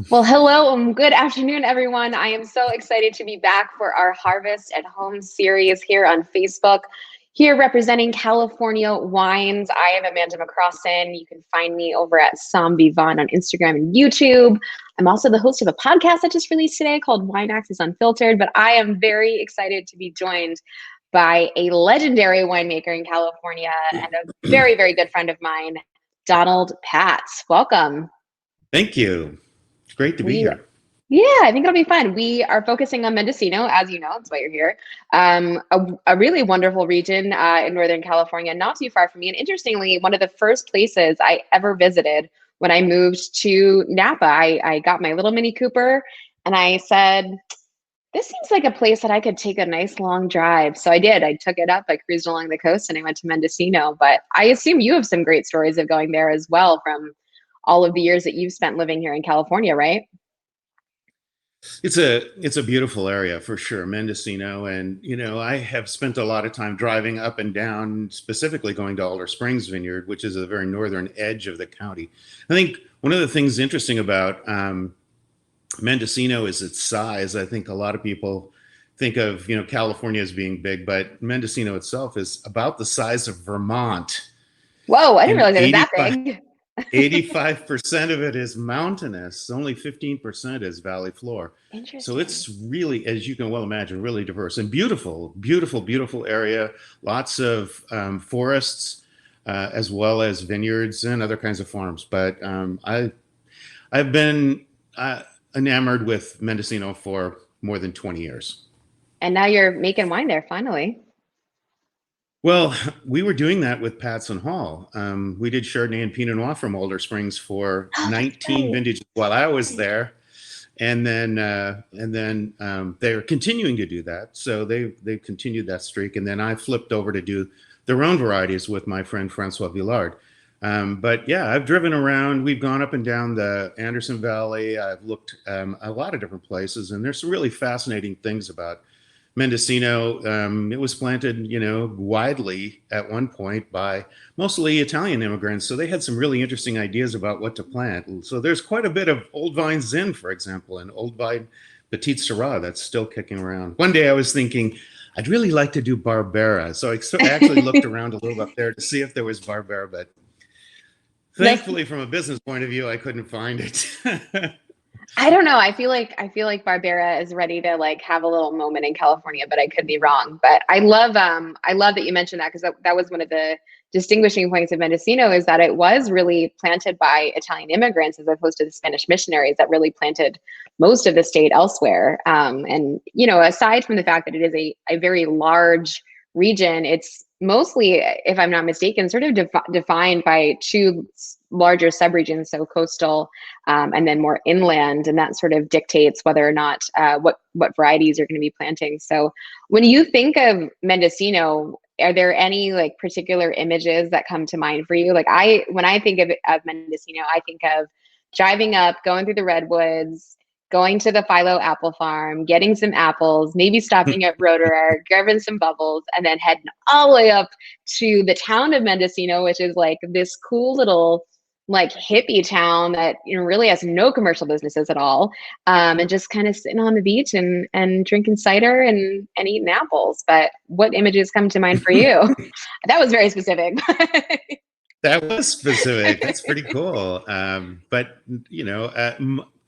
Well, hello and good afternoon, everyone. I am so excited to be back for our Harvest at Home series here on Facebook. Here representing California wines, I am Amanda McCrossin. You can find me over at Som Vivant on Instagram and YouTube. I'm also the host of a podcast that just released today called Wine Access Unfiltered, but I am very excited to be joined by a legendary winemaker in California and a very, very good friend of mine, Donald Patz. Welcome. Thank you. It's great to be here. Yeah, I think it'll be fun. We are focusing on Mendocino, as you know, that's why you're here. A really wonderful region in Northern California, not too far from me. And interestingly, one of the first places I ever visited when I moved to Napa, I got my little Mini Cooper and I said, this seems like a place that I could take a nice long drive. So I did. I took it up, I cruised along the coast and I went to Mendocino. But I assume you have some great stories of going there as well from all of the years that you've spent living here in California, right? It's a beautiful area for sure, Mendocino. And, I have spent a lot of time driving up and down, specifically going to Alder Springs Vineyard, which is a very northern edge of the county. I think one of the things interesting about Mendocino is its size. I think a lot of people think of, California as being big, but Mendocino itself is about the size of Vermont. Whoa, I didn't realize it was that big. 85% of it is mountainous. Only 15% is valley floor. So it's really, as you can well imagine, really diverse and beautiful, beautiful, beautiful area. Lots of forests, as well as vineyards and other kinds of farms. But I've been enamored with Mendocino for more than 20 years. And now you're making wine there, finally. Well, we were doing that with Patz and Hall. We did Chardonnay and Pinot Noir from Alder Springs for 19 vintages while I was there, and then they're continuing to do that. So they continued that streak, and then I flipped over to do their own varieties with my friend Francois Villard. But yeah, I've driven around. We've gone up and down the Anderson Valley. I've looked a lot of different places, and there's some really fascinating things about Mendocino. It was planted, widely at one point by mostly Italian immigrants. So they had some really interesting ideas about what to plant. So there's quite a bit of Old Vine Zin, for example, and Old Vine Petite Syrah that's still kicking around. One day I was thinking, I'd really like to do Barbera. So I actually looked around a little up there to see if there was Barbera, but thankfully from a business point of view, I couldn't find it. I don't know. I feel like Barbera is ready to have a little moment in California, but I could be wrong. But I love that you mentioned that, because that was one of the distinguishing points of Mendocino, is that it was really planted by Italian immigrants as opposed to the Spanish missionaries that really planted most of the state elsewhere. And aside from the fact that it is a very large region, it's mostly, if I'm not mistaken, sort of defined by two larger subregions, so coastal and then more inland, and that sort of dictates whether or not what varieties you're going to be planting. So when you think of Mendocino, are there any particular images that come to mind for you? When I think of Mendocino, I think of driving up, going through the redwoods, going to the Philo apple farm, getting some apples, maybe stopping at Roederer, grabbing some bubbles, and then heading all the way up to the town of Mendocino, which is this cool little hippie town that really has no commercial businesses at all, and just kind of sitting on the beach and drinking cider and eating apples. But what images come to mind for you? That was very specific. That was specific. That's pretty cool. But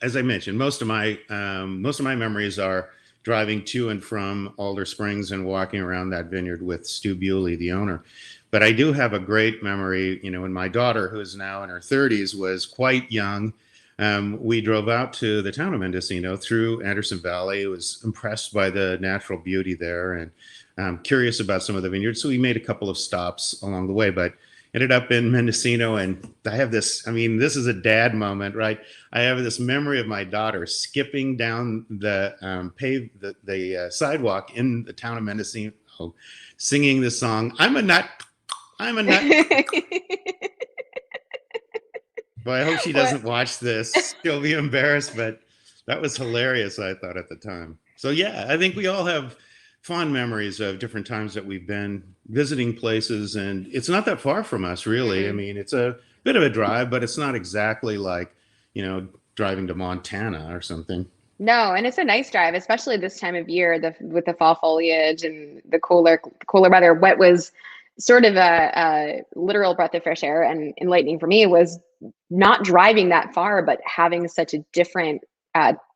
as I mentioned, most of my memories are driving to and from Alder Springs and walking around that vineyard with Stu Bewley, the owner. But I do have a great memory, when my daughter, who is now in her 30s, was quite young. We drove out to the town of Mendocino through Anderson Valley. I was impressed by the natural beauty there and curious about some of the vineyards. So we made a couple of stops along the way, but ended up in Mendocino. And I have this, this is a dad moment, right? I have this memory of my daughter skipping down the sidewalk in the town of Mendocino, singing the song, I'm a nut. I'm a nut. Boy, I hope she doesn't watch this. She'll be embarrassed, but that was hilarious, I thought, at the time. So yeah, I think we all have fond memories of different times that we've been visiting places, and it's not that far from us, really. I mean, it's a bit of a drive, but it's not exactly like, driving to Montana or something. No, and it's a nice drive, especially this time of year, with the fall foliage and the cooler weather. What was sort of a literal breath of fresh air and enlightening for me was not driving that far, but having such a different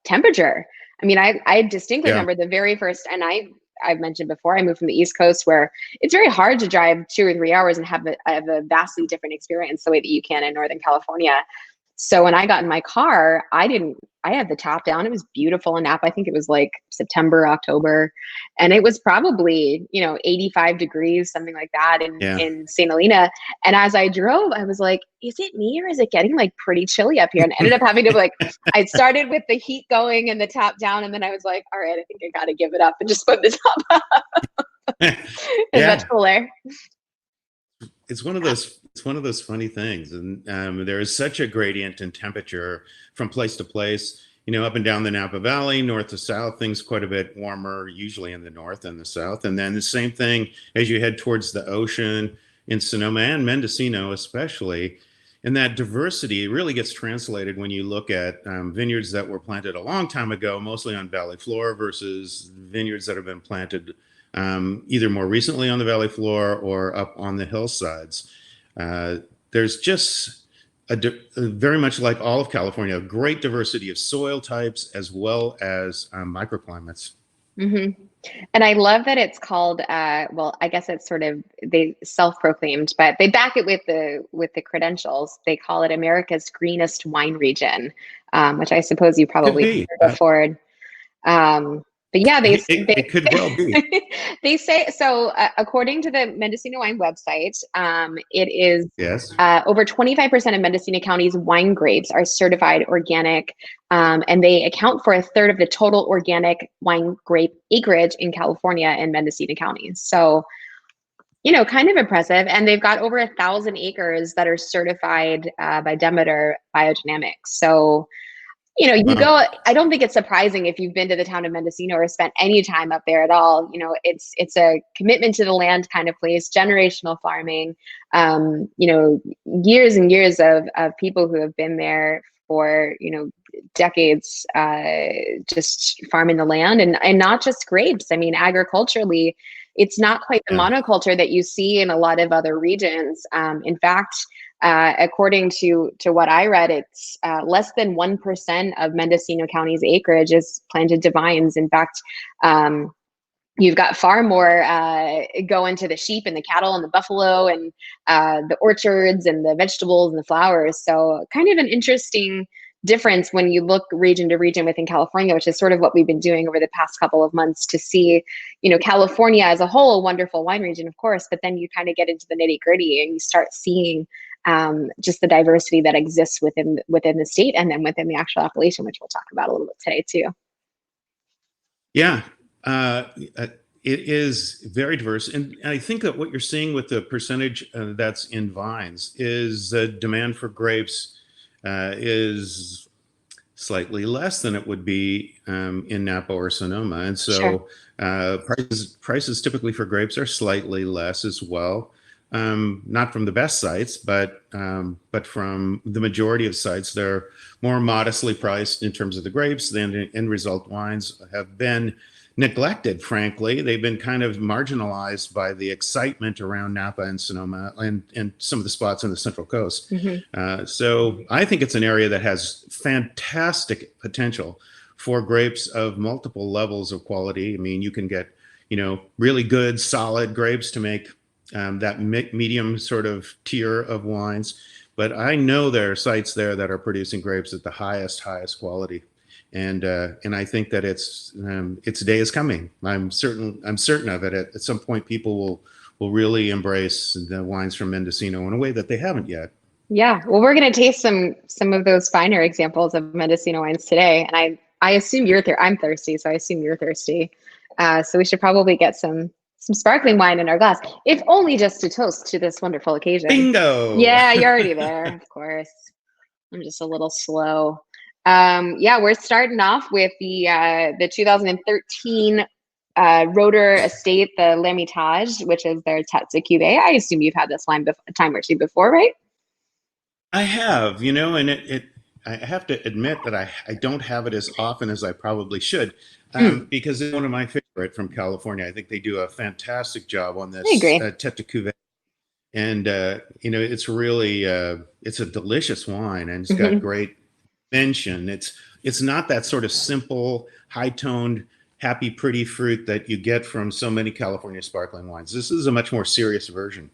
temperature. I mean, I distinctly remember the very first, and I've mentioned before, I moved from the East Coast where it's very hard to drive 2 or 3 hours and have a vastly different experience the way that you can in Northern California. So when I got in my car, I had the top down. It was beautiful in Napa. I think it was like September, October. And it was probably, 85 degrees, something like that in St. Helena. And as I drove, I was like, is it me or is it getting like pretty chilly up here? And I ended up having to I started with the heat going and the top down. And then I was like, all right, I think I got to give it up and just put the top up. It's much cooler. It's one of those funny things, and there is such a gradient in temperature from place to place. Up and down the Napa Valley, north to south, things quite a bit warmer, usually in the north and the south. And then the same thing as you head towards the ocean in Sonoma and Mendocino, especially. And that diversity really gets translated when you look at vineyards that were planted a long time ago, mostly on valley floor, versus vineyards that have been planted either more recently on the valley floor or up on the hillsides. There's just very much like all of California, a great diversity of soil types as well as microclimates. Mm-hmm. And I love that it's called, well, I guess it's sort of, they self-proclaimed, but they back it with the credentials. They call it America's greenest wine region, which I suppose you probably heard before. But yeah, it could well be. They say so. According to the Mendocino Wine website, it is over 25% of Mendocino County's wine grapes are certified organic, and they account for 1/3 of the total organic wine grape acreage in California and Mendocino County. So, kind of impressive. And they've got over 1,000 acres that are certified by Demeter Biodynamics. So. You go, I don't think it's surprising if you've been to the town of Mendocino or spent any time up there at all. It's a commitment to the land kind of place, generational farming, years and years of people who have been there for, decades, just farming the land and not just grapes. I mean, agriculturally, it's not quite the monoculture that you see in a lot of other regions. In fact, according to what I read, it's less than 1% of Mendocino County's acreage is planted to vines. In fact, you've got far more go into the sheep and the cattle and the buffalo and the orchards and the vegetables and the flowers. So kind of an interesting difference when you look region to region within California, which is sort of what we've been doing over the past couple of months to see, California as a whole, a wonderful wine region, of course, but then you kind of get into the nitty gritty and you start seeing just the diversity that exists within the state and then within the actual appellation, which we'll talk about a little bit today too. Yeah, it is very diverse. And I think that what you're seeing with the percentage that's in vines is the demand for grapes is slightly less than it would be in Napa or Sonoma. And so prices typically for grapes are slightly less as well. Not from the best sites, but from the majority of sites, they're more modestly priced in terms of the grapes. The end result wines have been neglected, frankly. They've been kind of marginalized by the excitement around Napa and Sonoma and some of the spots on the Central Coast. Mm-hmm. So I think it's an area that has fantastic potential for grapes of multiple levels of quality. I mean, you can get, really good, solid grapes to make that medium sort of tier of wines. But I know there are sites there that are producing grapes at the highest quality. And I think that its day is coming. I'm certain of it. At some point, people will really embrace the wines from Mendocino in a way that they haven't yet. Yeah, well, we're going to taste some of those finer examples of Mendocino wines today. And I assume you're I'm thirsty, so I assume you're thirsty. So we should probably get some sparkling wine in our glass, if only just to toast to this wonderful occasion. Bingo! Yeah, you're already there, of course. I'm just a little slow. We're starting off with the 2013 Roederer Estate, the L'Hermitage, which is their Tête Cuvée. I assume you've had this wine a time or two before, right? I have, and I have to admit that I don't have it as often as I probably should, because it's one of my favorite from California. I think they do a fantastic job on I this agree. Tête Cuvée. And, it's really, it's a delicious wine, and it's got great mention. It's not that sort of simple, high-toned, happy, pretty fruit that you get from so many California sparkling wines. This is a much more serious version.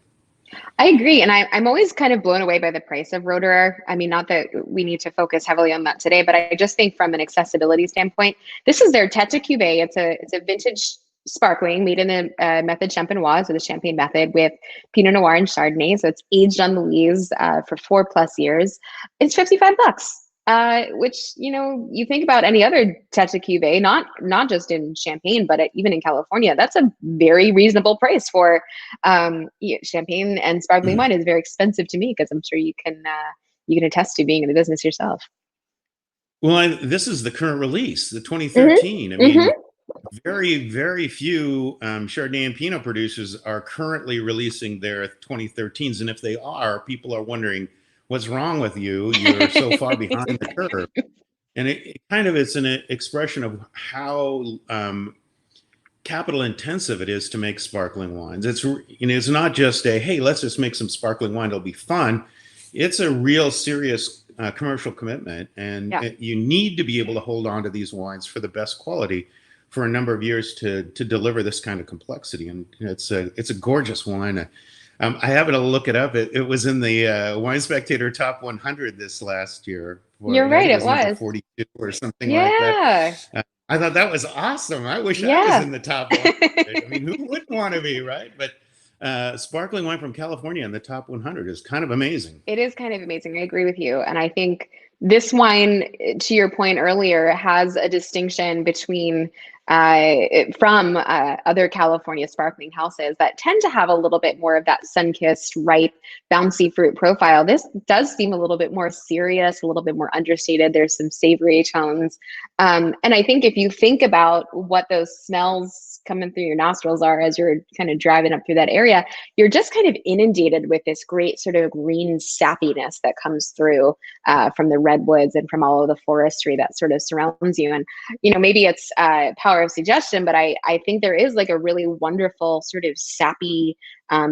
I agree. And I'm always kind of blown away by the price of Roederer. I mean, not that we need to focus heavily on that today, but I just think from an accessibility standpoint, this is their Tête Cuvée. It's a vintage sparkling made in the method champenois, so the champagne method, with Pinot Noir and Chardonnay. So it's aged on the lees for 4+ years. It's $55. Which, you think about any other Tête Cuvée, not just in Champagne, but even in California, that's a very reasonable price for champagne, and sparkling wine is very expensive to me, because I'm sure you can attest to being in the business yourself. Well, this is the current release, the 2013. I mean, very, very few Chardonnay and Pinot producers are currently releasing their 2013s. And if they are, people are wondering, what's wrong with you? You're so far behind the curve. And it kind of is an expression of how capital intensive it is to make sparkling wines. It's not just hey, let's just make some sparkling wine, it'll be fun. It's a real serious commercial commitment, and you need to be able to hold on to these wines for the best quality for a number of years to deliver this kind of complexity. And it's a gorgeous wine. I happened to look it up. It was in the Wine Spectator Top 100 this last year. You're right, it was 42 or something like that. I thought that was awesome. I wish I was in the top 100. I mean, who wouldn't want to be, right? But sparkling wine from California in the top 100 is kind of amazing. It is kind of amazing. I agree with you. And I think this wine, to your point earlier, has a distinction between from other California sparkling houses that tend to have a little bit more of that sun-kissed, ripe, bouncy fruit profile. This does seem a little bit more serious, a little bit more understated. There's some savory tones. And I think if you think about what those smells coming through your nostrils are as you're kind of driving up through that area, you're just kind of inundated with this great sort of green sappiness that comes through from the redwoods and from all of the forestry that sort of surrounds you. And, maybe it's power of suggestion, but I think there is like a really wonderful sort of sappy,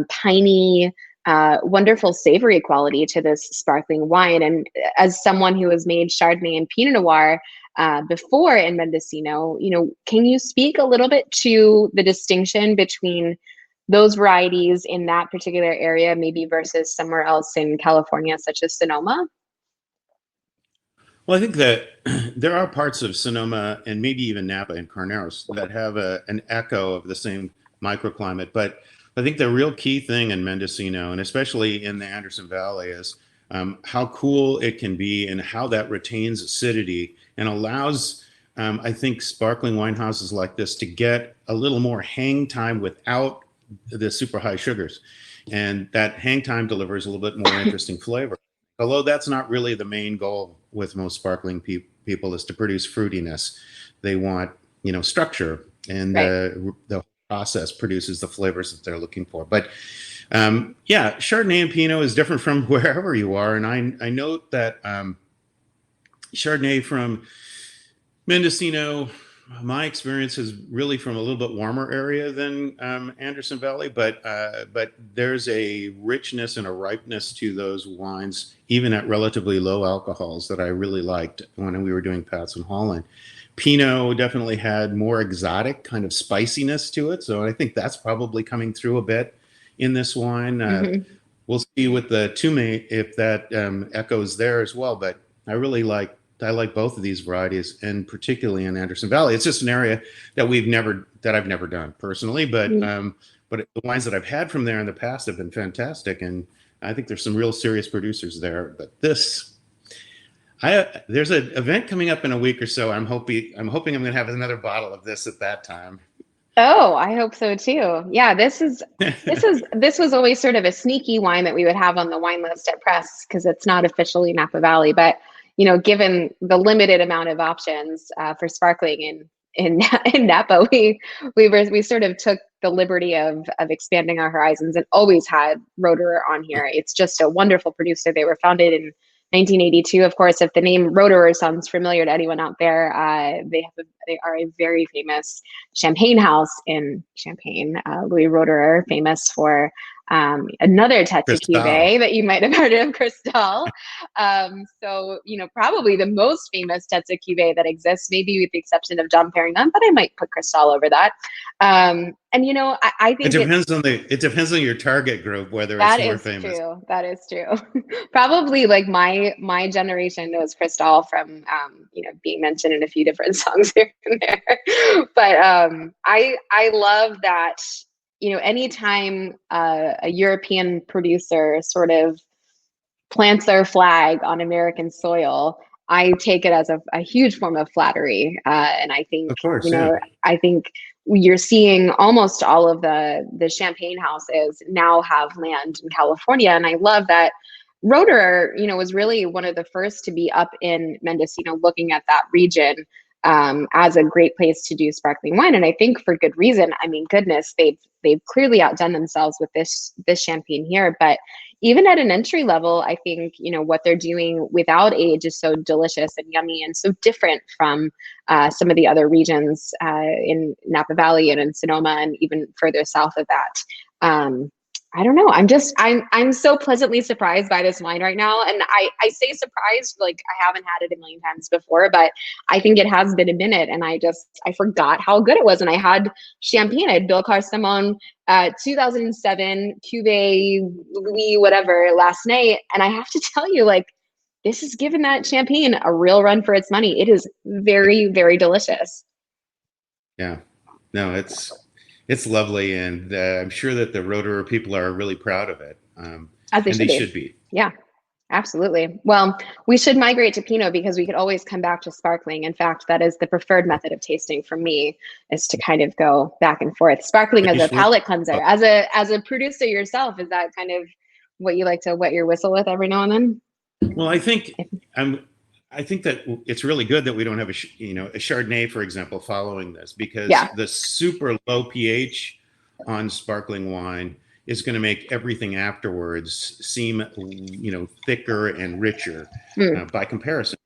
piney, wonderful savory quality to this sparkling wine. And as someone who has made Chardonnay and Pinot Noir before in Mendocino, can you speak a little bit to the distinction between those varieties in that particular area, maybe versus somewhere else in California, such as Sonoma? Well, I think that there are parts of Sonoma and maybe even Napa and Carneros that have an echo of the same microclimate. But I think the real key thing in Mendocino, and especially in the Anderson Valley, is how cool it can be and how that retains acidity and allows, I think, sparkling wine houses like this to get a little more hang time without the super high sugars. And that hang time delivers a little bit more interesting flavor. Although that's not really the main goal with most sparkling people, is to produce fruitiness. They want, structure, and the process produces the flavors that they're looking for. But Chardonnay and Pinot is different from wherever you are. And I note that Chardonnay from Mendocino, my experience is really from a little bit warmer area than Anderson Valley, but there's a richness and a ripeness to those wines, even at relatively low alcohols, that I really liked when we were doing Patz and Holland. Pinot definitely had more exotic kind of spiciness to it, so I think that's probably coming through a bit in this wine. We'll see with the Twomey if that echoes there as well, but I like both of these varieties, and particularly in Anderson Valley. It's just an area that I've never done personally, but the wines that I've had from there in the past have been fantastic, and I think there's some real serious producers there. But there's an event coming up in a week or so. I'm hoping I'm going to have another bottle of this at that time. Oh, I hope so too. Yeah, this was always sort of a sneaky wine that we would have on the wine list at press, because it's not officially Napa Valley, but given the limited amount of options for sparkling in Napa, we sort of took the liberty of expanding our horizons and always had Roederer on here. It's just a wonderful producer. They were founded in 1982, of course. If the name Roederer sounds familiar to anyone out there, they are a very famous champagne house in Champagne. Louis Roederer, famous for another Tête Cuvée that you might have heard of, Cristal. So, probably the most famous Tête Cuvée that exists, maybe with the exception of Dom Perignon, but I might put Cristal over that. And I think it depends on your target group whether it's more famous. That is true. Probably like my generation knows Cristal from being mentioned in a few different songs here and there. But I love that. Anytime a European producer sort of plants their flag on American soil, I take it as a huge form of flattery. And I think, of course, I think you're seeing almost all of the champagne houses now have land in California. And I love that Roederer, was really one of the first to be up in Mendocino looking at that region as a great place to do sparkling wine. And I think for good reason. I mean, goodness, they've clearly outdone themselves with this champagne here. But even at an entry level, I think, what they're doing without age is so delicious and yummy and so different from some of the other regions in Napa Valley and in Sonoma and even further south of that. I don't know. I'm so pleasantly surprised by this wine right now. And I say surprised, like I haven't had it a million times before, but I think it has been a minute. And I forgot how good it was. And I had champagne. I had Bill Carcemon 2007 Cuvée Louis whatever last night. And I have to tell you, like, this has given that champagne a real run for its money. It is very, very delicious. Yeah. No, it's lovely, and I'm sure that the Roederer people are really proud of it. As they should be. Yeah, absolutely. Well, we should migrate to Pinot because we could always come back to sparkling. In fact, that is the preferred method of tasting for me, is to kind of go back and forth. Sparkling as a palate cleanser. As a producer yourself, is that kind of what you like to wet your whistle with every now and then? Well, I think that it's really good that we don't have a Chardonnay, for example, following this, because the super low pH on sparkling wine is going to make everything afterwards seem, thicker and richer by comparison.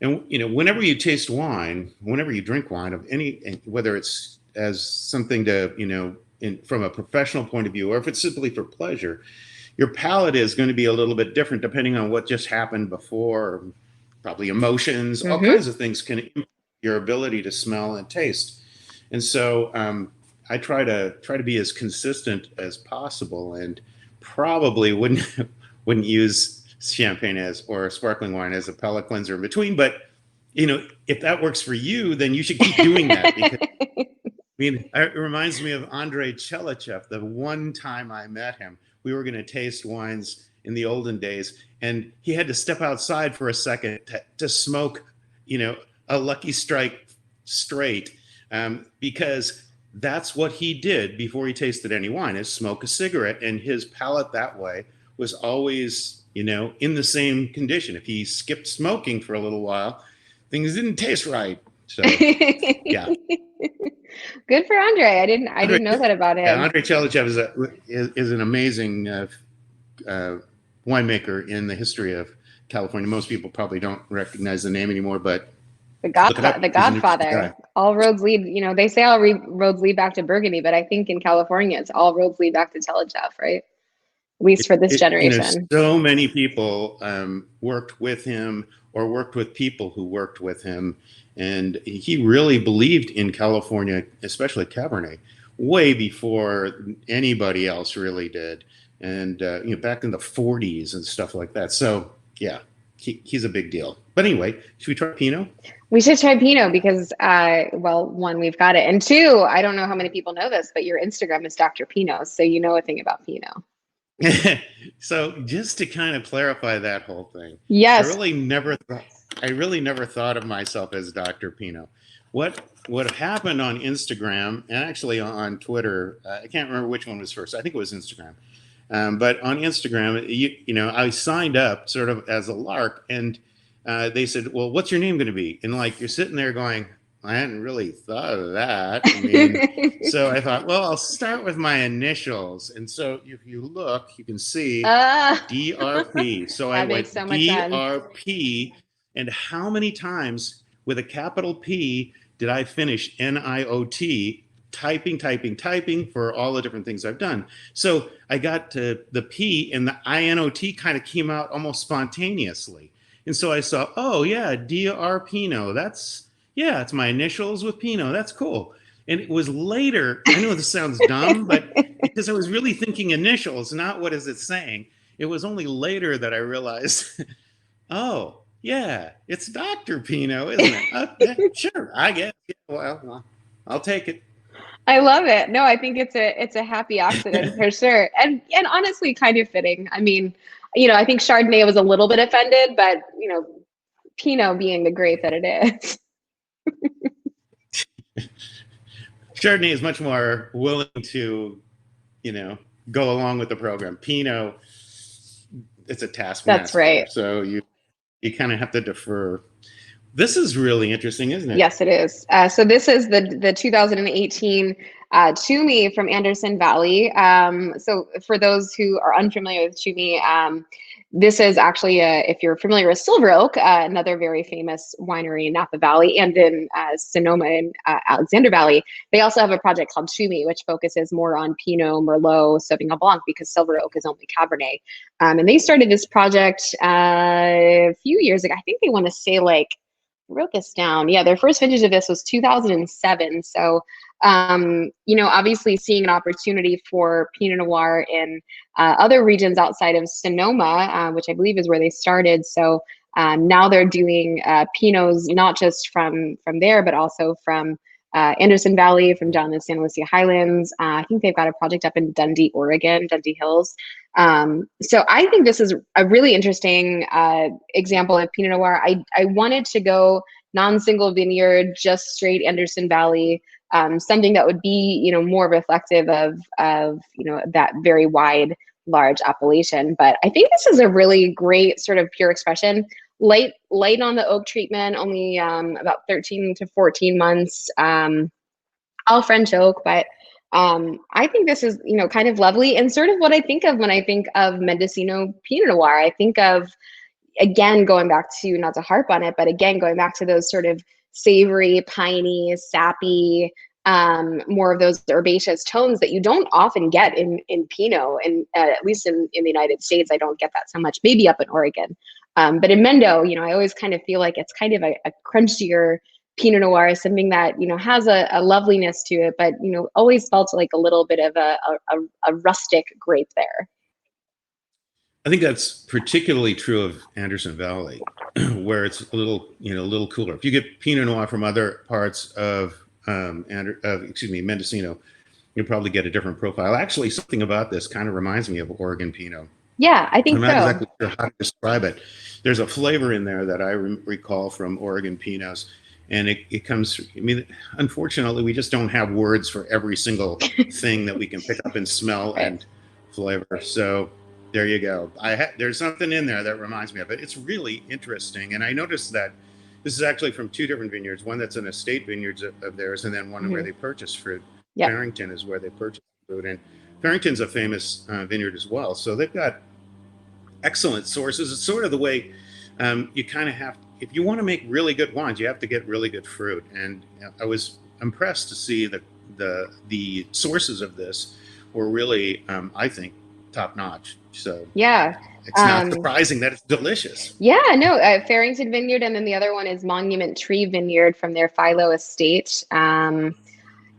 And, whenever you taste wine, whenever you drink wine of any, whether it's as something to, from a professional point of view, or if it's simply for pleasure, your palate is going to be a little bit different depending on what just happened before. Probably emotions, all kinds of things can impact your ability to smell and taste. And so I try to be as consistent as possible, and probably wouldn't use champagne or sparkling wine as a palate cleanser in between. But if that works for you, then you should keep doing that. Because, it reminds me of Andrei Chelichev. The one time I met him, we were going to taste wines in the olden days, and he had to step outside for a second to smoke, a Lucky Strike straight, because that's what he did before he tasted any wine, is smoke a cigarette. And his palate that way was always, in the same condition. If he skipped smoking for a little while, things didn't taste right. So, yeah. Good for Andre. I didn't know that about him. Yeah, Andrei Chelichev is an amazing winemaker in the history of California. Most people probably don't recognize the name anymore, but the Godfather. All roads lead. They say all roads lead back to Burgundy, but I think in California, it's all roads lead back to Chelichev, right? At least for this generation. So many people worked with him or worked with people who worked with him, and he really believed in California, especially Cabernet, way before anybody else really did. And back in the 40s and stuff like that. So yeah, he's a big deal. But anyway, should we try Pinot? We should try Pinot because, one, we've got it, and two, I don't know how many people know this, but your Instagram is Dr. Pinot, so you know a thing about Pinot. So just to kind of clarify that whole thing, yes, I really never thought of myself as Dr. Pinot. What happened on Instagram and actually on Twitter? I can't remember which one was first. I think it was Instagram. But on Instagram, I signed up sort of as a lark, and they said, "Well, what's your name going to be?" And like you're sitting there going, I hadn't really thought of that. I mean, so I thought, well, I'll start with my initials. And so if you look, you can see DRP. So I that makes went so much sense. DRP. And how many times with a capital P did I finish NIOT? Typing for all the different things I've done. So I got to the P, and the INOT kind of came out almost spontaneously. And so I saw, oh yeah, DR Pinot. Yeah, it's my initials with Pinot. That's cool. And it was later, I know this sounds dumb, but because I was really thinking initials, not what is it saying. It was only later that I realized, oh yeah, it's Dr. Pinot, isn't it? Sure, I guess. Yeah, well, I'll take it. I love it. No, I think it's a happy accident for sure. And honestly kind of fitting. I mean, I think Chardonnay was a little bit offended, but Pinot being the grape that it is. Chardonnay is much more willing to, go along with the program. Pinot, it's a taskmaster. That's right. So you kind of have to defer. This is really interesting, isn't it? Yes, it is. So this is the 2018 Twomey from Anderson Valley. So for those who are unfamiliar with Twomey, this is actually, if you're familiar with Silver Oak, another very famous winery in Napa Valley and in Sonoma and Alexander Valley. They also have a project called Twomey, which focuses more on Pinot, Merlot, Sauvignon Blanc, because Silver Oak is only Cabernet. And they started this project a few years ago. I think they want to say I wrote this down. Yeah, their first vintage of this was 2007. So, obviously seeing an opportunity for Pinot Noir in other regions outside of Sonoma, which I believe is where they started. So now they're doing Pinots not just from there, but also from Anderson Valley, from down the San Lucia Highlands. I think they've got a project up in Dundee, Oregon, Dundee Hills. So I think this is a really interesting example of Pinot Noir. I wanted to go non-single vineyard, just straight Anderson Valley, something that would be, more reflective of that very wide, large appellation. But I think this is a really great sort of pure expression. Light on the oak treatment, only about 13 to 14 months, all French oak, but I think this is, kind of lovely and sort of what I think of when I think of Mendocino Pinot Noir. I think of, again, going back to, not to harp on it, but again, going back to those sort of savory, piney, sappy, more of those herbaceous tones that you don't often get in Pinot, and at least in the United States, I don't get that so much, maybe up in Oregon. But in Mendo, I always kind of feel like it's kind of a crunchier Pinot Noir, something that, has a loveliness to it, but, always felt like a little bit of a rustic grape there. I think that's particularly true of Anderson Valley, where it's a little cooler. If you get Pinot Noir from other parts of Mendocino, you'll probably get a different profile. Actually, something about this kind of reminds me of Oregon Pinot. Yeah, I think so. I'm not exactly sure how to describe it. There's a flavor in there that I recall from Oregon Pinots, and it comes. I mean, unfortunately, we just don't have words for every single thing that we can pick up and smell and flavor. So there you go. There's something in there that reminds me of it. It's really interesting, and I noticed that this is actually from two different vineyards. One that's an estate vineyards of theirs, and then one where they purchase fruit. Yep. Farrington is where they purchase fruit, and Farrington's a famous vineyard as well. So they've got excellent sources. It's sort of the way you kind of have, if you want to make really good wines, you have to get really good fruit. And I was impressed to see that the sources of this were really, I think, top notch. So yeah, it's not surprising that it's delicious. Yeah, no, Farrington Vineyard, and then the other one is Monument Tree Vineyard from their Philo estate.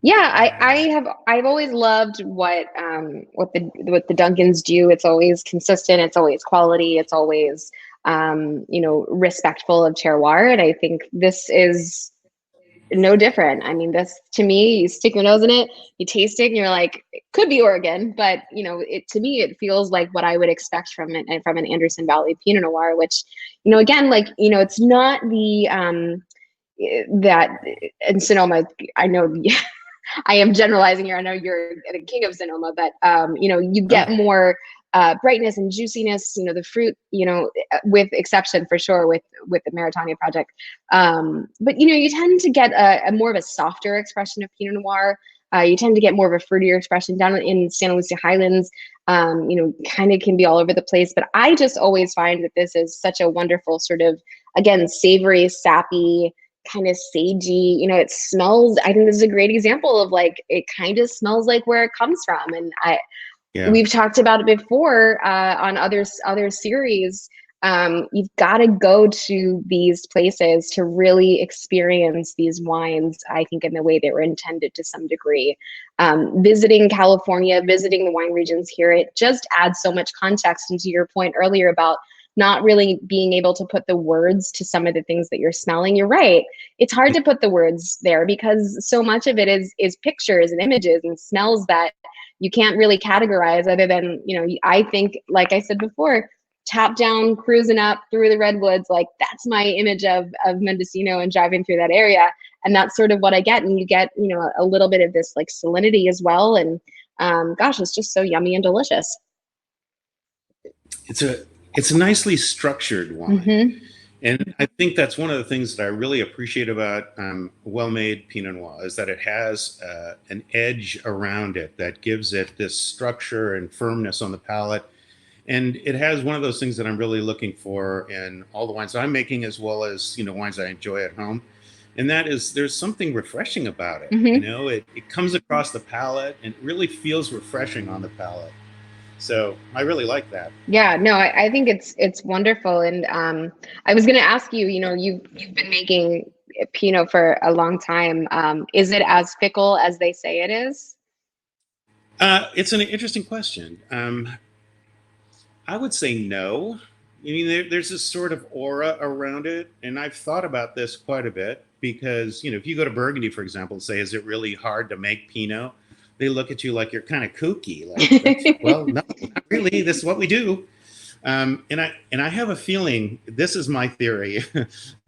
Yeah, I've always loved what the Duncans do. It's always consistent. It's always quality. It's always respectful of terroir. And I think this is no different. I mean, this, to me, you stick your nose in it, you taste it, and you're like, it could be Oregon, but to me, it feels like what I would expect from an Anderson Valley Pinot Noir, which, again, it's not the that in Sonoma. I know I am generalizing here. I know you're the king of Sonoma, but you get more brightness and juiciness. The fruit, with exception for sure with the Maritania project. But you tend to get a more of a softer expression of Pinot Noir. You tend to get more of a fruitier expression down in Santa Lucia Highlands. Kind of can be all over the place, but I just always find that this is such a wonderful sort of, again, savory, sappy, kind of sagey. It smells. I think this is a great example of like it kind of smells like where it comes from, and we've talked about it before on other series. You've got to go to these places to really experience these wines, I think, in the way they were intended to some degree. Visiting California, visiting the wine regions here, it just adds so much context. And to your point earlier about not really being able to put the words to some of the things that you're smelling, you're right. It's hard to put the words there because so much of it is pictures and images and smells that you can't really categorize other than, I think, like I said before, top down, cruising up through the redwoods, like that's my image of Mendocino and driving through that area. And that's sort of what I get. And you get, a little bit of this like salinity as well. And gosh, it's just so yummy and delicious. It's a nicely structured wine. Mm-hmm. And I think that's one of the things that I really appreciate about well-made Pinot Noir is that it has an edge around it that gives it this structure and firmness on the palate. And it has one of those things that I'm really looking for in all the wines I'm making, as well as, wines I enjoy at home. And that is, there's something refreshing about it. Mm-hmm. It comes across the palate and it really feels refreshing on the palate. So I really like that. Yeah, no, I think it's wonderful. And I was going to ask you, you've been making Pinot for a long time. Is it as fickle as they say it is? It's an interesting question. I would say no. I mean, there's this sort of aura around it. And I've thought about this quite a bit because, if you go to Burgundy, for example, and say, is it really hard to make Pinot? They look at you like you're kind of kooky. Like, well, no, not really. This is what we do. And I have a feeling, this is my theory.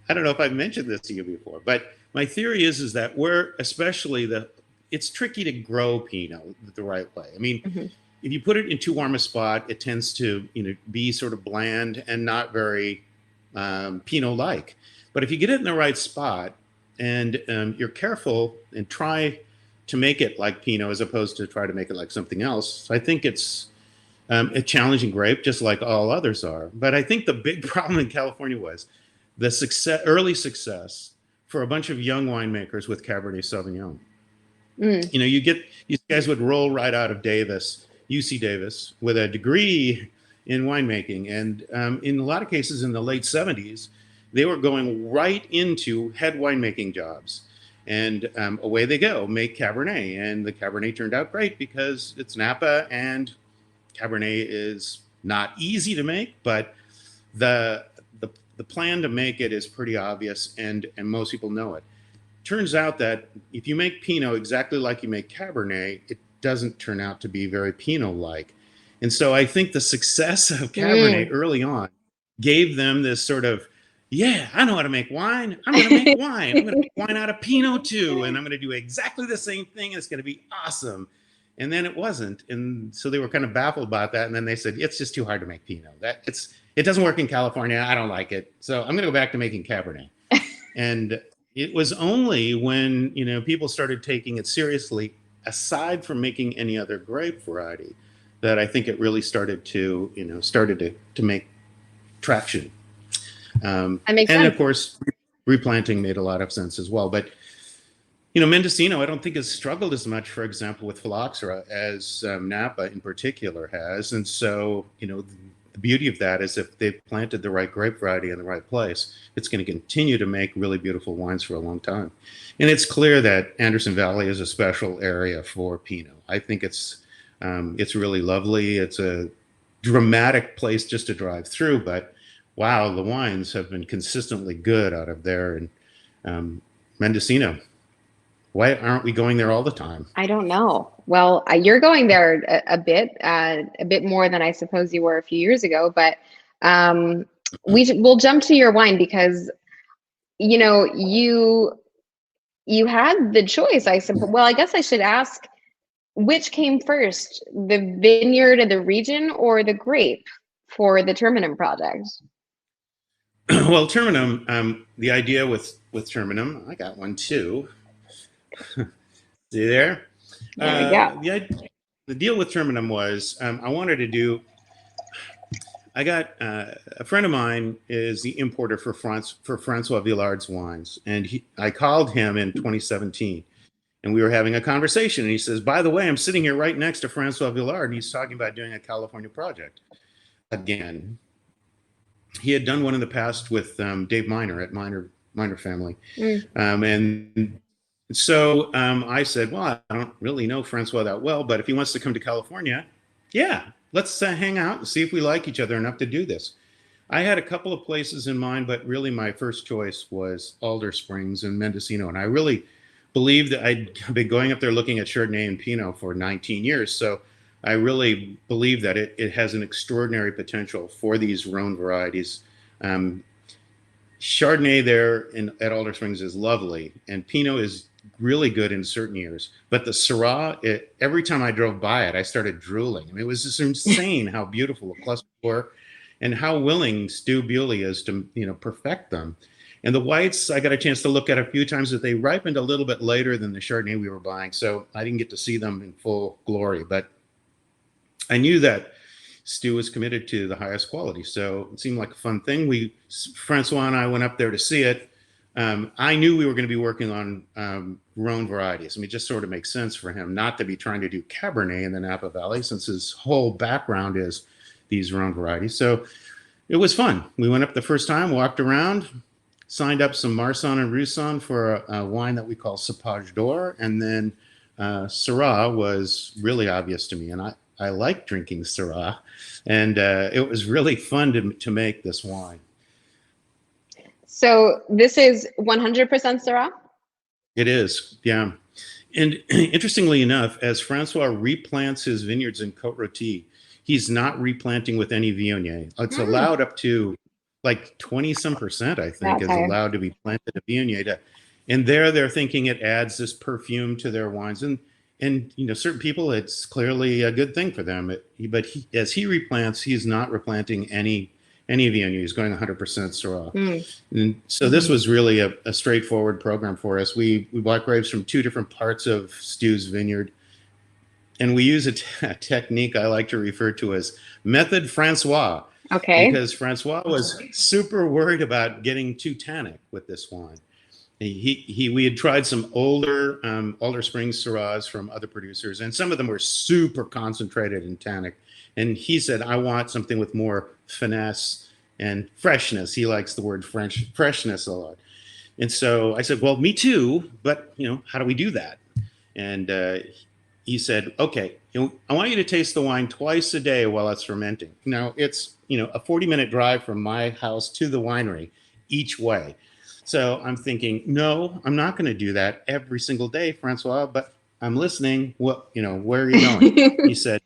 I don't know if I've mentioned this to you before, but my theory is that it's tricky to grow Pinot the right way. I mean, mm-hmm. if you put it in too warm a spot, it tends to, be sort of bland and not very Pinot-like. But if you get it in the right spot and you're careful and try to make it like Pinot as opposed to try to make it like something else, I think it's a challenging grape, just like all others are. But I think the big problem in California was the early success for a bunch of young winemakers with Cabernet Sauvignon. Mm. These guys would roll right out of UC Davis, with a degree in winemaking. And in a lot of cases in the late 70s, they were going right into head winemaking jobs. And away they go, make Cabernet. And the Cabernet turned out great because it's Napa, and Cabernet is not easy to make, but the plan to make it is pretty obvious, and most people know it. Turns out that if you make Pinot exactly like you make Cabernet, it doesn't turn out to be very Pinot-like. And so I think the success of Cabernet early on gave them this sort of, yeah, I know how to make wine. I'm going to make wine. I'm going to make wine out of Pinot too. And I'm going to do exactly the same thing. And it's going to be awesome. And then it wasn't. And so they were kind of baffled about that. And then they said, it's just too hard to make Pinot. It doesn't work in California. I don't like it. So I'm going to go back to making Cabernet. And it was only when, people started taking it seriously, aside from making any other grape variety, that I think it really started to make traction. That makes sense. And of course, replanting made a lot of sense as well. But, Mendocino, I don't think has struggled as much, for example, with phylloxera as Napa in particular has. And so, the beauty of that is if they've planted the right grape variety in the right place, it's going to continue to make really beautiful wines for a long time. And it's clear that Anderson Valley is a special area for Pinot. I think it's really lovely. It's a dramatic place just to drive through, but wow, the wines have been consistently good out of there. And Mendocino, why aren't we going there all the time? I don't know. Well, you're going there a bit more than I suppose you were a few years ago. But we'll jump to your wine because, you had the choice, I suppose. Well, I guess I should ask, which came first, the vineyard and the region or the grape for the Terminum project? Well, Terminum, the idea with Terminum, I got one too. See there? There we go. The deal with Terminum was I wanted to do. I got a friend of mine is the importer for Francois Villard's wines, and I called him in 2017, and we were having a conversation. And he says, "By the way, I'm sitting here right next to Francois Villard, and he's talking about doing a California project again." He had done one in the past with Dave Miner at Miner Family, and so I said, "Well, I don't really know Francois that well, but if he wants to come to California, yeah, let's hang out and see if we like each other enough to do this." I had a couple of places in mind, but really my first choice was Alder Springs and Mendocino, and I really believed that I'd been going up there looking at Chardonnay and Pinot for 19 years, so I really believe that it has an extraordinary potential for these Rhone varieties. Chardonnay there at Alder Springs is lovely, and Pinot is really good in certain years. But the Syrah, every time I drove by it, I started drooling. I mean, it was just insane how beautiful the clusters were, and how willing Stu Bewley is to perfect them. And the whites, I got a chance to look at a few times, that they ripened a little bit later than the Chardonnay we were buying, so I didn't get to see them in full glory. But I knew that Stu was committed to the highest quality, so it seemed like a fun thing. Francois and I went up there to see it. I knew we were going to be working on Rhone varieties. I mean, it just sort of makes sense for him not to be trying to do Cabernet in the Napa Valley, since his whole background is these Rhone varieties. So it was fun. We went up the first time, walked around, signed up some Marsanne and Roussanne for a wine that we call Cepage d'Or, and then Syrah was really obvious to me, and I like drinking Syrah, and it was really fun to make this wine. So this is 100% Syrah? It is, yeah. And interestingly enough, as Francois replants his vineyards in Côte-Rôtie, he's not replanting with any Viognier. It's allowed up to like 20% I think, is allowed to be planted a Viognier. And they're thinking it adds this perfume to their wines. And certain people, it's clearly a good thing for them. But as he replants, he's not replanting any Viognier. He's going 100% Syrah. And so this was really a straightforward program for us. We bought grapes from two different parts of Stu's vineyard, and we use a technique I like to refer to as Method Francois. Okay. Because Francois was super worried about getting too tannic with this wine. We had tried some older Alder Springs Syrahs from other producers, and some of them were super concentrated and tannic. And he said, I want something with more finesse and freshness. He likes the word freshness a lot. And so I said, well, me too, but how do we do that? And he said, okay, I want you to taste the wine twice a day while it's fermenting. Now it's, a 40-minute drive from my house to the winery each way. So I'm thinking, no, I'm not going to do that every single day, Francois, but I'm listening. What, where are you going? He said,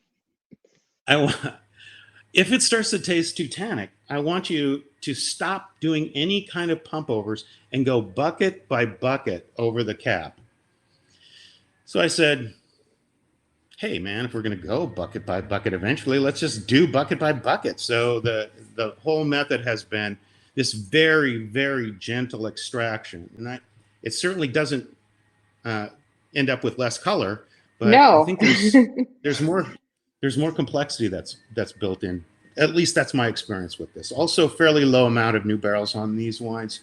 if it starts to taste too tannic, I want you to stop doing any kind of pump overs and go bucket by bucket over the cap. So I said, hey man, if we're going to go bucket by bucket eventually, let's just do bucket by bucket. So the whole method has been this very, very gentle extraction. And it certainly doesn't end up with less color, but no. I think there's more complexity that's built in. At least that's my experience with this. Also, fairly low amount of new barrels on these wines.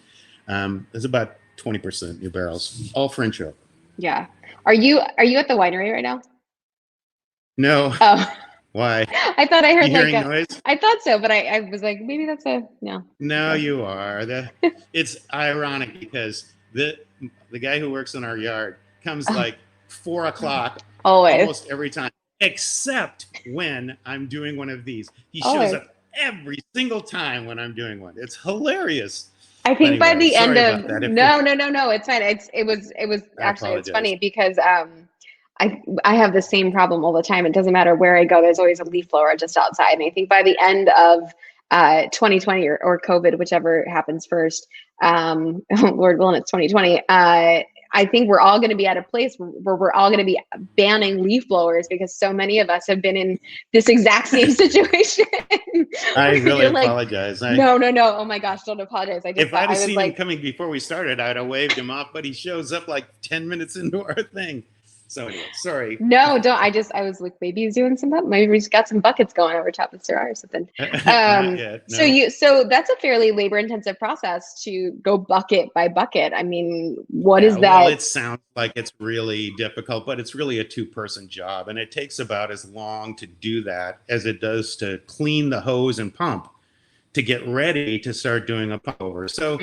There's about 20% new barrels, all French oak. Yeah. Are you at the winery right now? No. Oh. Why? I thought I heard noise? I thought so, but I was like, maybe that's no. No, you are. It's ironic because the guy who works in our yard comes like 4 o'clock almost every time, except when I'm doing one of these. He shows up every single time when I'm doing one. It's hilarious. I think by the end of no, it's fine. It was actually, it's funny because I have the same problem all the time. It doesn't matter where I go. There's always a leaf blower just outside. And I think by the end of 2020 or COVID, whichever happens first, Lord willing, it's 2020. I think we're all going to be at a place where we're all going to be banning leaf blowers because so many of us have been in this exact same situation. I really apologize. No. Oh my gosh, don't apologize. If I'd have seen him coming before we started, I'd have waved him off, but he shows up like 10 minutes into our thing. So anyway, sorry. No, don't. I was like, maybe he's doing maybe we just got some buckets going over top of Syrah or something. Not yet, no. So that's a fairly labor intensive process to go bucket by bucket. I mean, what is that? Well, it sounds like it's really difficult, but it's really a 2-person job. And it takes about as long to do that as it does to clean the hose and pump to get ready to start doing a pump over. So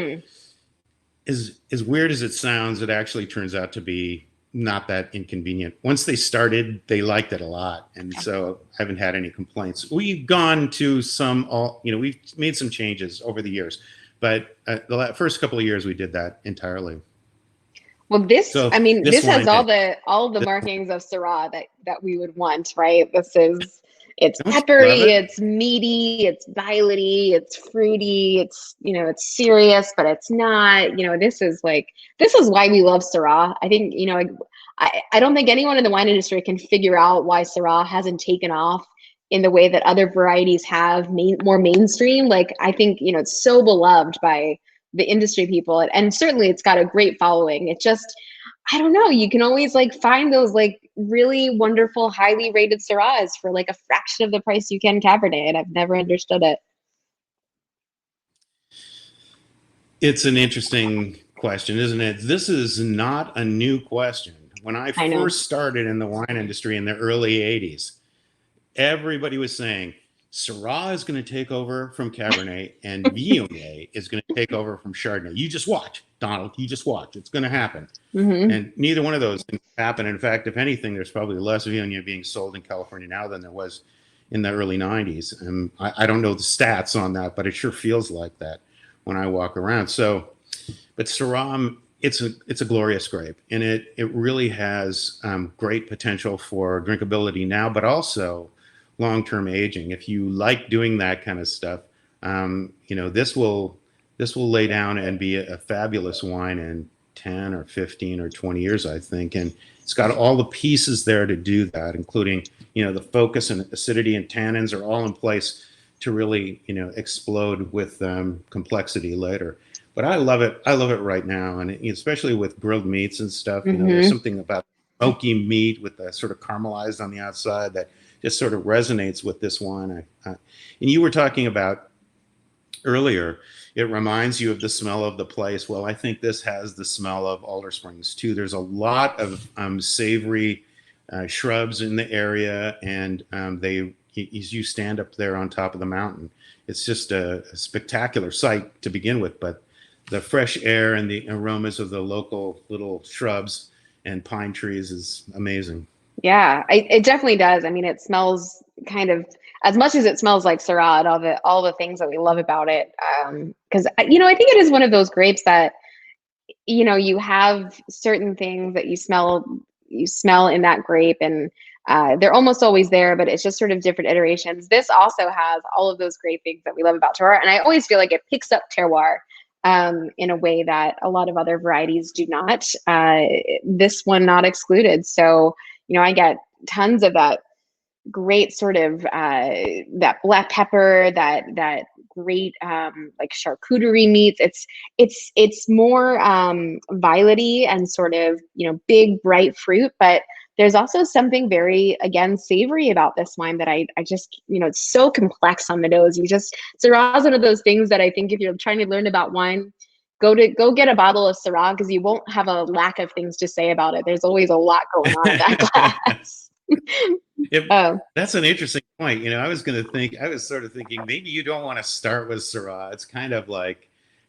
as weird as it sounds, it actually turns out to be not that inconvenient. Once they started, they liked it a lot. And so I haven't had any complaints. We've gone to we've made some changes over the years, but the first couple of years we did that entirely. Well, this has all the markings of Syrah that we would want, right? It's peppery, it's meaty, it's violet-y, it's fruity, it's serious, but it's not, this is why we love Syrah. I think, I don't think anyone in the wine industry can figure out why Syrah hasn't taken off in the way that other varieties have, more mainstream. Like, I think, it's so beloved by the industry people, and certainly it's got a great following. It just, I don't know, you can always find those really wonderful, highly rated Syrahs for a fraction of the price you can Cabernet, and I've never understood it. It's an interesting question, isn't it? This is not a new question. When I first started in the wine industry in the early 80s, everybody was saying, Syrah is going to take over from Cabernet and Viognier is going to take over from Chardonnay. You just watch, Donald. You just watch. It's going to happen. Mm-hmm. And neither one of those can happen. In fact, if anything, there's probably less Viognier being sold in California now than there was in the early 90s. And I don't know the stats on that, but it sure feels like that when I walk around. So, but Syrah, it's a glorious grape, and it really has great potential for drinkability now, but also long-term aging. If you like doing that kind of stuff, this will lay down and be a fabulous wine in 10 or 15 or 20 years, I think. And it's got all the pieces there to do that, including, the focus and acidity and tannins are all in place to really, explode with complexity later. But I love it. I love it right now. And especially with grilled meats and stuff, there's something about smoky meat with the sort of caramelized on the outside that just sort of resonates with this wine. And you were talking about earlier, it reminds you of the smell of the place. Well, I think this has the smell of Alder Springs too. There's a lot of savory shrubs in the area, and as you stand up there on top of the mountain, it's just a spectacular sight to begin with. But the fresh air and the aromas of the local little shrubs and pine trees is amazing. Yeah, it definitely does. I mean, it smells kind of, as much as it smells like Syrah, and all the things that we love about it. Because I think it is one of those grapes that, you have certain things that you smell in that grape, and they're almost always there, but it's just sort of different iterations. This also has all of those great things that we love about terroir, and I always feel like it picks up terroir in a way that a lot of other varieties do not. This one not excluded. So, I get tons of that great sort of that black pepper, that great charcuterie meats. It's more violet-y and sort of big bright fruit, but there's also something very, again, savory about this wine that I just, it's so complex on the nose. Syrah is one of those things that I think if you're trying to learn about wine, go get a bottle of Syrah, because you won't have a lack of things to say about it. There's always a lot going on in that glass. That's an interesting point. I was sort of thinking maybe you don't want to start with Syrah. It's kind of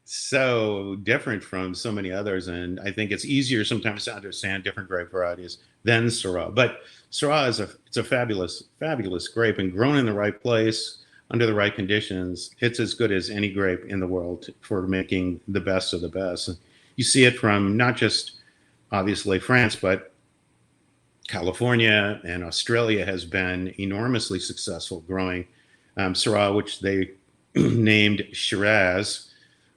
so different from so many others, and I think it's easier sometimes to understand different grape varieties than Syrah. But Syrah it's a fabulous grape, and grown in the right place under the right conditions, it's as good as any grape in the world for making the best of the best. You see it from not just obviously France, but California and Australia has been enormously successful growing Syrah, which they named Shiraz,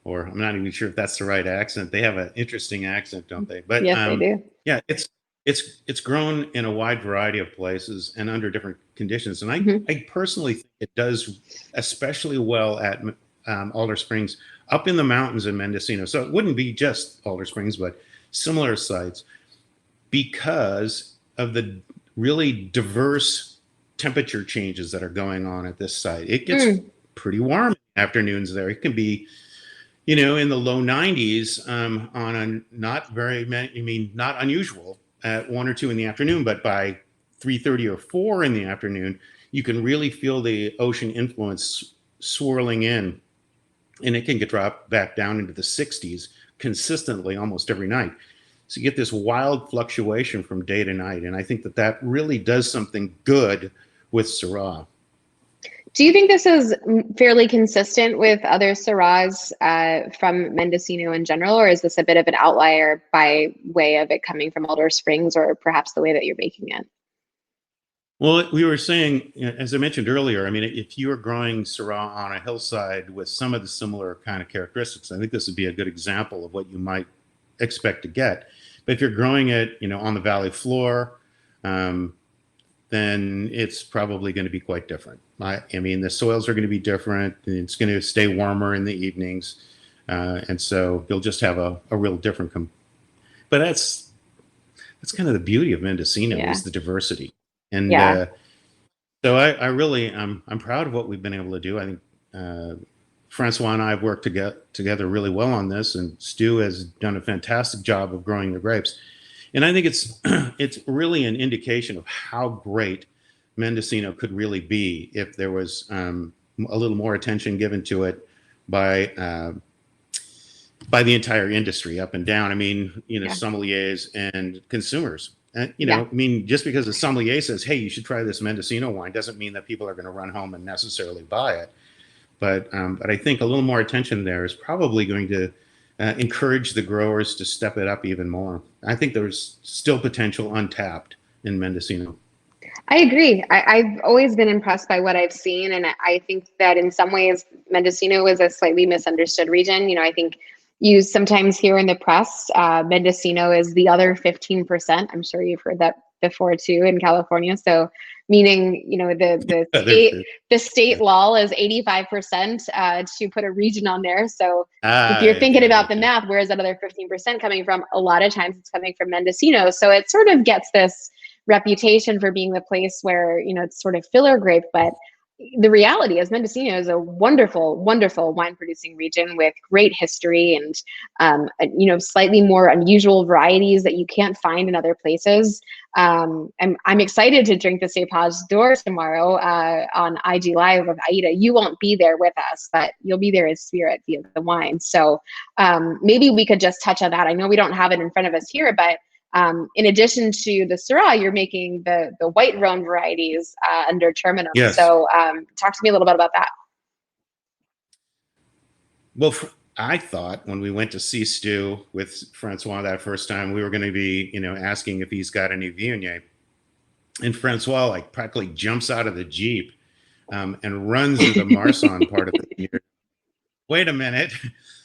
or I'm not even sure if that's the right accent. They have an interesting accent, don't they? But Yes, they do. yeah, it's grown in a wide variety of places and under different conditions. And I personally think it does especially well at Alder Springs, up in the mountains in Mendocino. So it wouldn't be just Alder Springs, but similar sites, because of the really diverse temperature changes that are going on at this site. It gets pretty warm afternoons there. It can be, in the low 90s on a not unusual at 1 or 2 in the afternoon, but by 3:30 or 4 in the afternoon, you can really feel the ocean influence swirling in, and it can get dropped back down into the 60s consistently almost every night. So you get this wild fluctuation from day to night. And I think that really does something good with Syrah. Do you think this is fairly consistent with other Syrahs from Mendocino in general, or is this a bit of an outlier by way of it coming from Alder Springs, or perhaps the way that you're making it? Well, we were saying, as I mentioned earlier, I mean, if you were growing Syrah on a hillside with some of the similar kind of characteristics, I think this would be a good example of what you might expect to get. But if you're growing it, on the valley floor, then it's probably going to be quite different. I mean, the soils are going to be different. It's going to stay warmer in the evenings. And so you'll just have a real different, but that's kind of the beauty of Mendocino is the diversity. And so I really, I'm proud of what we've been able to do. I think Francois and I have worked together really well on this, and Stu has done a fantastic job of growing the grapes. And I think it's really an indication of how great Mendocino could really be if there was a little more attention given to it by the entire industry up and down. I mean, sommeliers and consumers. I mean, just because a sommelier says, "Hey, you should try this Mendocino wine," doesn't mean that people are going to run home and necessarily buy it. But I think a little more attention there is probably going to encourage the growers to step it up even more. I think there's still potential untapped in Mendocino. I agree. I've always been impressed by what I've seen. And I think that in some ways, Mendocino is a slightly misunderstood region. I think you sometimes hear in the press, Mendocino is the other 15%. I'm sure you've heard that before too in California. So meaning, the state law is 85% to put a region on there. So if you're thinking about the math, where is that other 15% coming from? A lot of times it's coming from Mendocino. So it sort of gets this reputation for being the place where, it's sort of filler grape, but the reality is Mendocino is a wonderful, wonderful wine producing region with great history and, slightly more unusual varieties that you can't find in other places. I'm excited to drink the Cépage d'Or tomorrow on IG Live with Aida. You won't be there with us, but you'll be there as spirit via the wine. So maybe we could just touch on that. I know we don't have it in front of us here, but in addition to the Syrah, you're making the white Rhone varieties under Terminum. Yes. So talk to me a little bit about that. Well, I thought when we went to see Stu with Francois that first time, we were going to be, asking if he's got any Viognier. And Francois practically jumps out of the Jeep and runs into the Marsanne part of the vineyard. Wait a minute.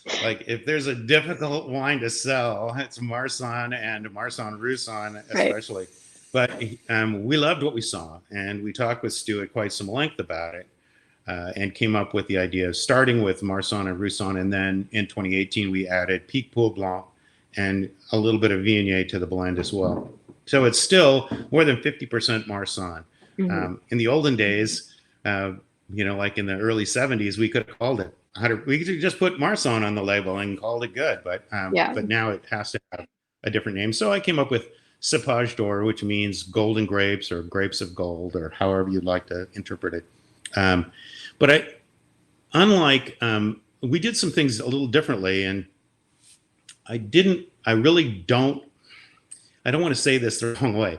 If there's a difficult wine to sell, it's Marsanne and Marsanne Roussanne especially. Right. But we loved what we saw, and we talked with Stu at quite some length about it, and came up with the idea of starting with Marsanne and Roussanne, and then in 2018 we added Pic Poul Blanc and a little bit of Viognier to the blend as well. So it's still more than 50% Marsanne. Mm-hmm. In the olden days, in the early 70s, we could have called it we could just put Marsanne on the label and called it good, but now it has to have a different name. So I came up with Cépage d'Or, which means golden grapes or grapes of gold, or however you'd like to interpret it. But we did some things a little differently, and I don't want to say this the wrong way.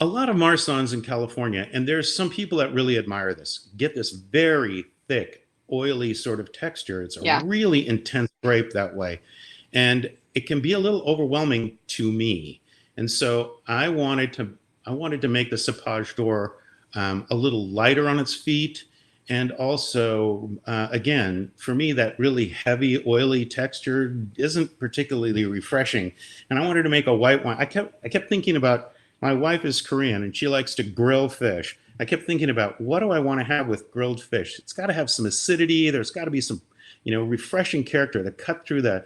A lot of Marsannes in California, and there's some people that really admire this, get this very thick, oily sort of texture. It's a really intense grape that way. And it can be a little overwhelming to me. And so I wanted to make the Cépage d'Or a little lighter on its feet And also, again, for me, that really heavy, oily texture isn't particularly refreshing. And I wanted to make a white wine. I kept thinking about, my wife is Korean and she likes to grill fish. I kept thinking about, what do I want to have with grilled fish? It's got to have some acidity. There's got to be some, refreshing character to cut through the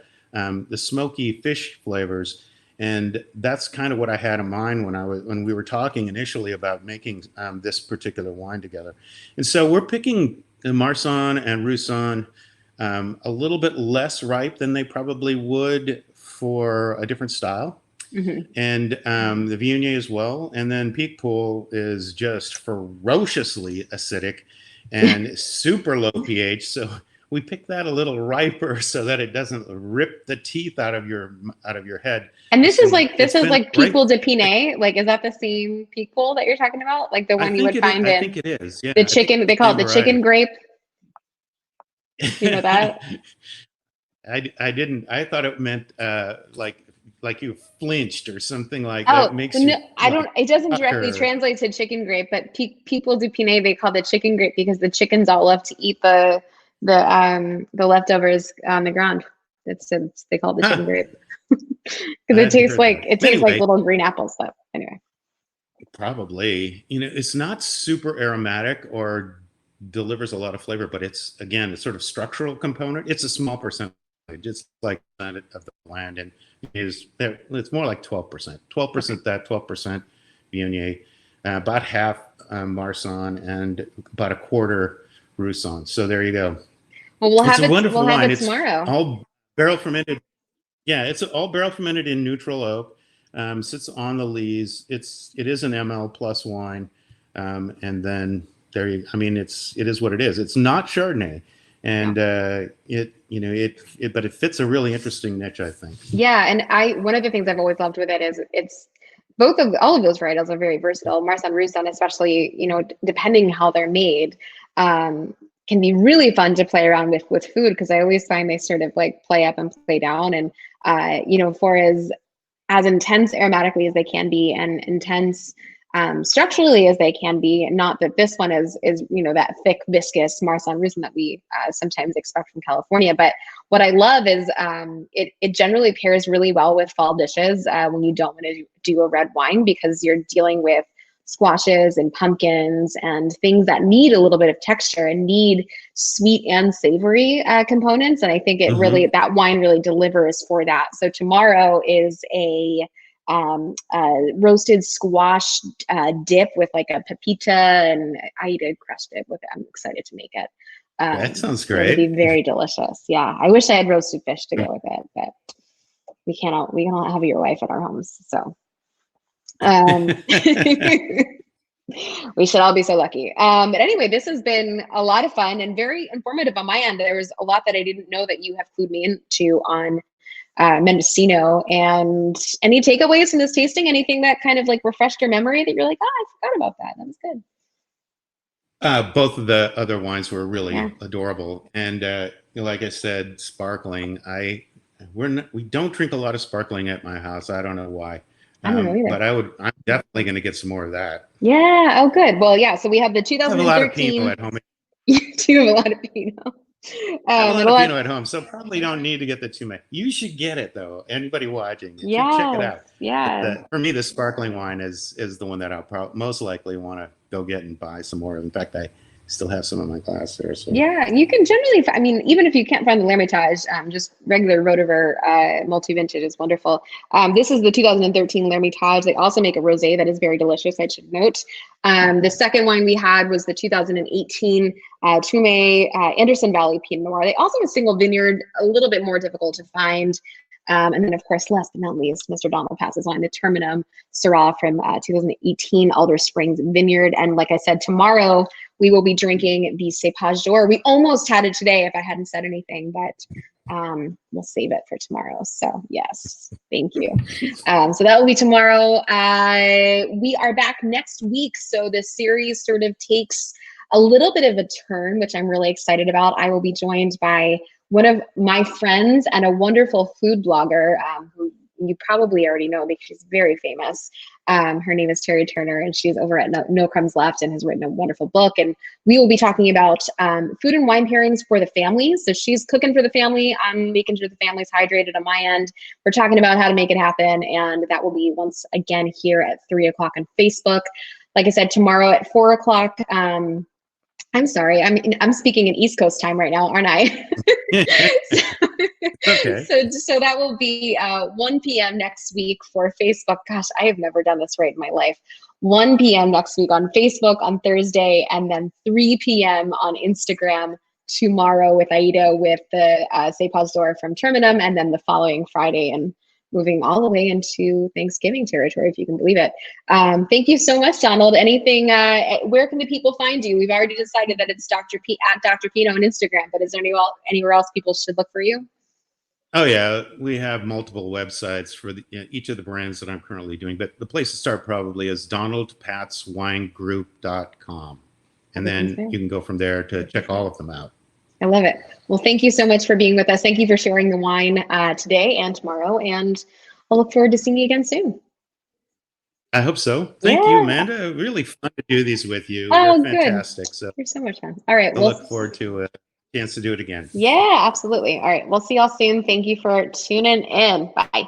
smoky fish flavors. And that's kind of what I had in mind when we were talking initially about making this particular wine together. And so we're picking the Marsanne and Roussanne a little bit less ripe than they probably would for a different style. Mm-hmm. And the Viognier as well. And then Picpoul is just ferociously acidic and super low pH. So we picked that a little riper so that it doesn't rip the teeth out of your head. And this is like Picpoul de Pinay. Like, is that the same Picpoul that you're talking about? Like the one you would find in? I think it is. Yeah. The chicken. They call it the chicken grape. You know that? I didn't. I thought it meant like you flinched or something like that. Makes I don't. It doesn't directly translate to chicken grape, but Picpoul de Pinay, they call the chicken grape because the chickens all love to eat the leftovers on the ground. They call it the chicken grape because it tastes like little green apple stuff. Anyway, probably it's not super aromatic or delivers a lot of flavor, but it's sort of structural component. It's a small percentage. It's like of the land, and it's more like 12%. 12% that, 12% Viognier, about half Marsanne, and about a quarter Roussanne. So there you go. Well, we'll have it tomorrow. It's all barrel fermented. Yeah, it's all barrel fermented in neutral oak. Sits on the lees. It is an ML plus wine, and then it is what it is. It's not Chardonnay, and but it fits a really interesting niche, I think. Yeah, and one of the things I've always loved with it is it's all of those varietals are very versatile. Marsanne, Roussanne, especially, depending how they're made, can be really fun to play around with food, because I always find they sort of like play up and play down, and for as intense aromatically as they can be and intense structurally as they can be. Not that this one is that thick, viscous Marsanne Roussanne that we sometimes expect from California, but what I love is it generally pairs really well with fall dishes when you don't want to do a red wine, because you're dealing with squashes and pumpkins and things that need a little bit of texture and need sweet and savory components. And I think that wine really delivers for that. So tomorrow is a roasted squash dip with like a pepita, and I did crushed it with it. I'm excited to make it. That sounds great. It'll be very delicious. Yeah, I wish I had roasted fish to go with it, but we cannot have your wife at our homes, so we should all be so lucky. But anyway, this has been a lot of fun and very informative on my end. There was a lot that I didn't know that you have clued me into on Mendocino. And any takeaways from this tasting? Anything that kind of like refreshed your memory that you're like, I forgot about that. That was good. Both of the other wines were really adorable, and like I said, sparkling. We don't drink a lot of sparkling at my house. I don't know why. I don't know either. But I'm definitely going to get some more of that. Yeah. Oh, good. Well, yeah. So we have the 2013. I have a lot of Pinot at home. You do have a lot of Pinot. I have a lot of Pinot at home, so probably don't need to get the too many. You should get it though. Anybody watching, check it out. Yeah. For me, the sparkling wine is the one that I'll most likely want to go get and buy some more. In fact, I still have some in my glass there. So. Yeah, you can generally, even if you can't find the L'Hermitage, just regular Roederer multi-vintage is wonderful. This is the 2013 L'Hermitage. They also make a rosé that is very delicious, I should note. The second wine we had was the 2018 Twomey Anderson Valley Pinot Noir. They also have a single vineyard, a little bit more difficult to find. And then, of course, last but not least, Mr. Donald Patz's wine, the Terminum Syrah from 2018 Alder Springs Vineyard. And like I said, tomorrow we will be drinking the Cépage d'Or. We almost had it today if I hadn't said anything, but we'll save it for tomorrow. So yes, thank you. So that will be tomorrow. We are back next week. So this series sort of takes a little bit of a turn, which I'm really excited about. I will be joined by one of my friends and a wonderful food blogger who you probably already know because she's very famous. Her name is Terry Turner, and she's over at No Crumbs Left and has written a wonderful book. And we will be talking about food and wine pairings for the family. So she's cooking for the family. I'm making sure the family's hydrated on my end. We're talking about how to make it happen. And that will be once again here at 3 o'clock on Facebook. Like I said, tomorrow at 4 o'clock. I'm sorry, I'm speaking in East Coast time right now, aren't I? Okay. So that will be 1 p.m. next week for Facebook. Gosh, I have never done this right in my life. 1 p.m. next week on Facebook on Thursday, and then 3 p.m. on Instagram tomorrow with Aida with the C'est Pas d'Or from Terminum, and then the following Friday and moving all the way into Thanksgiving territory, if you can believe it. Thank you so much, Donald. Anything, where can the people find you? We've already decided that it's at Dr. Pinot on Instagram, but is there anywhere else people should look for you? Oh yeah, we have multiple websites for each of the brands that I'm currently doing, but the place to start probably is donaldpatzwinegroup.com. And then you can go from there to check all of them out. I love it. Well, thank you so much for being with us. Thank you for sharing the wine today and tomorrow, and I'll look forward to seeing you again soon. I hope so. Thank you, Amanda. Really fun to do these with you. Oh, You're fantastic. Good. So you're so much fun. All right. I look forward to a chance to do it again. Yeah, absolutely. All right. We'll see y'all soon. Thank you for tuning in. Bye.